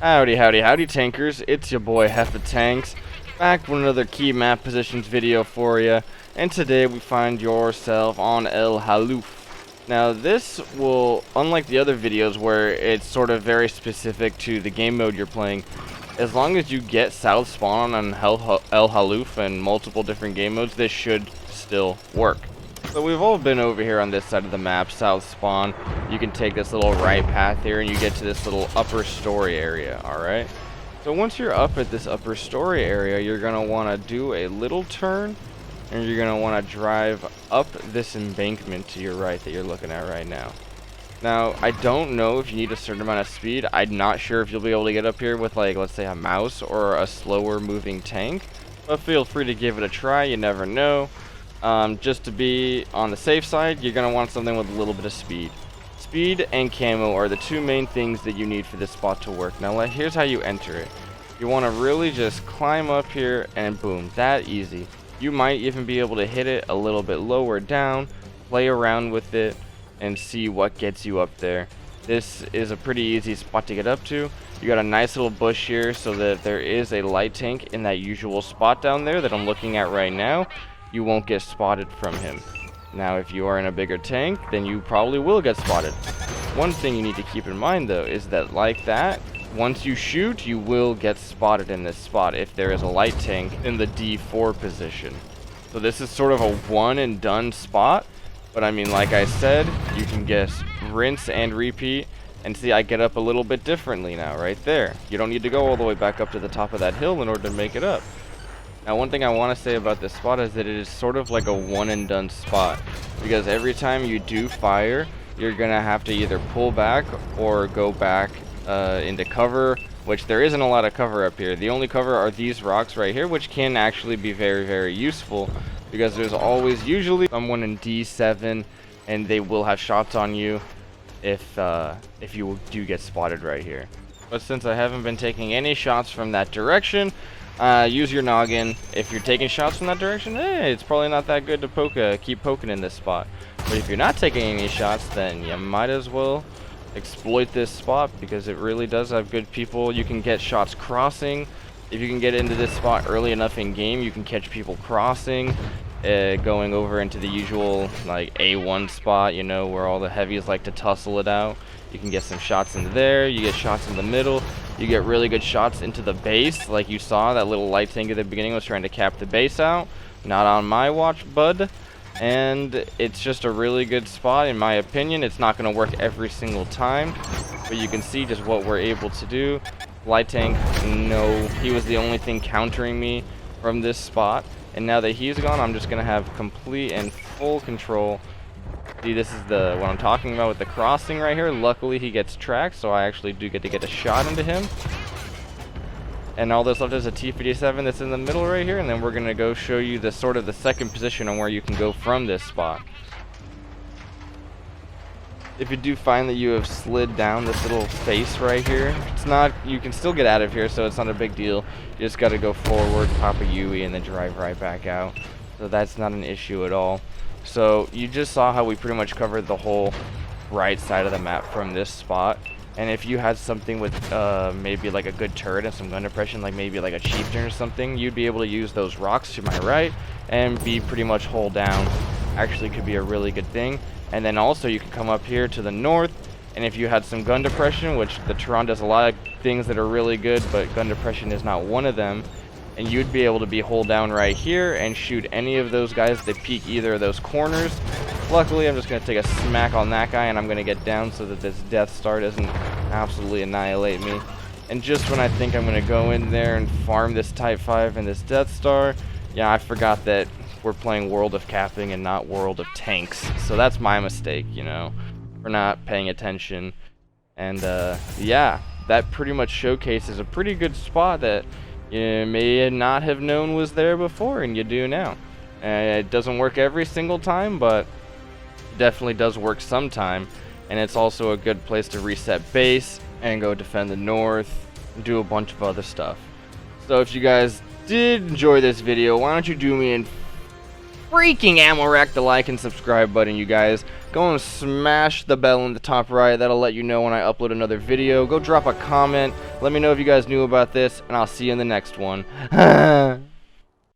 Howdy, howdy, howdy, tankers. It's your boy Heffa Tanks, back with another key map positions video for you. And today we find yourself on Halluf. Now this will, unlike the other videos where it's sort of very specific to the game mode you're playing, as long as you get south spawn on Halluf and multiple different game modes, this should still work. So we've all been over here on this side of the map, south spawn. You can take this little right path here and you get to this little upper story area, alright? So once you're up at this upper story area, you're going to want to do a little turn and you're going to want to drive up this embankment to your right that you're looking at right now. Now, I don't know if you need a certain amount of speed. I'm not sure if you'll be able to get up here with, like, let's say a mouse or a slower moving tank, but feel free to give it a try, you never know. Just to be on the safe side, you're going to want something with a little bit of speed. Speed and camo are the two main things that you need for this spot to work. Now here's how you enter it. You want to really just climb up here and boom, that easy. You might even be able to hit it a little bit lower down, play around with it, and see what gets you up there. This is a pretty easy spot to get up to. You got a nice little bush here so that if there is a light tank in that usual spot down there that I'm looking at right now, you won't get spotted from him. Now if you are in a bigger tank, then you probably will get spotted. One thing you need to keep in mind though is that like that, once you shoot, you will get spotted in this spot if there is a light tank in the D4 position. So this is sort of a one and done spot, but I mean, like I said, you can just rinse and repeat. And see, I get up a little bit differently now, right there. You don't need to go all the way back up to the top of that hill in order to make it up. Now one thing I want to say about this spot is that it is sort of like a one and done spot, because every time you do fire, you're gonna have to either pull back or go back into cover, which there isn't a lot of cover up here. The only cover are these rocks right here, which can actually be very, very useful, because there's always usually someone in D7 and they will have shots on you if you do get spotted right here. But since I haven't been taking any shots from that direction, use your noggin. If you're taking shots from that direction, it's probably not that good to keep poking in this spot. But if you're not taking any shots, then you might as well exploit this spot, because it really does have good people. You can get shots crossing. If you can get into this spot early enough in game, you can catch people crossing, going over into the usual like A1 spot, you know, where all the heavies like to tussle it out. You can get some shots into there. You get shots in the middle. You get really good shots into the base, like you saw. That little light tank at the beginning was trying to cap the base out. Not on my watch, bud. And it's just a really good spot, in my opinion. It's not going to work every single time, but you can see just what we're able to do. Light tank, no, he was the only thing countering me from this spot. And now that he's gone, I'm just going to have complete and full control. See, this is what I'm talking about with the crossing right here. Luckily, he gets tracked, so I actually do get to get a shot into him. And all that's left is a T-57 that's in the middle right here, and then we're going to go show you the sort of the second position on where you can go from this spot. If you do find that you have slid down this little face right here, it's not, you can still get out of here, so it's not a big deal. You just got to go forward, pop a UE, and then drive right back out. So that's not an issue at all. So you just saw how we pretty much covered the whole right side of the map from this spot. And if you had something with maybe like a good turret and some gun depression, like maybe like a chieftain or something, you'd be able to use those rocks to my right and be pretty much hull down. Actually could be a really good thing. And then also you can come up here to the north, and if you had some gun depression, which the Tehran does a lot of things that are really good, but gun depression is not one of them, and you'd be able to be hull down right here and shoot any of those guys that peek either of those corners. Luckily, I'm just going to take a smack on that guy, and I'm going to get down so that this Death Star doesn't absolutely annihilate me. And just when I think I'm going to go in there and farm this Type 5 and this Death Star, yeah, I forgot that we're playing World of Capping and not World of Tanks. So that's my mistake, you know, for not paying attention. And yeah, that pretty much showcases a pretty good spot that you may not have known was there before, and you do now. It doesn't work every single time, but it definitely does work sometime. And it's also a good place to reset base and go defend the north and do a bunch of other stuff. So if you guys did enjoy this video, why don't you do me a freaking ammo rack, the like and subscribe button, you guys. Go and smash the bell in the top right. That'll let you know when I upload another video. Go drop a comment. Let me know if you guys knew about this, and I'll see you in the next one.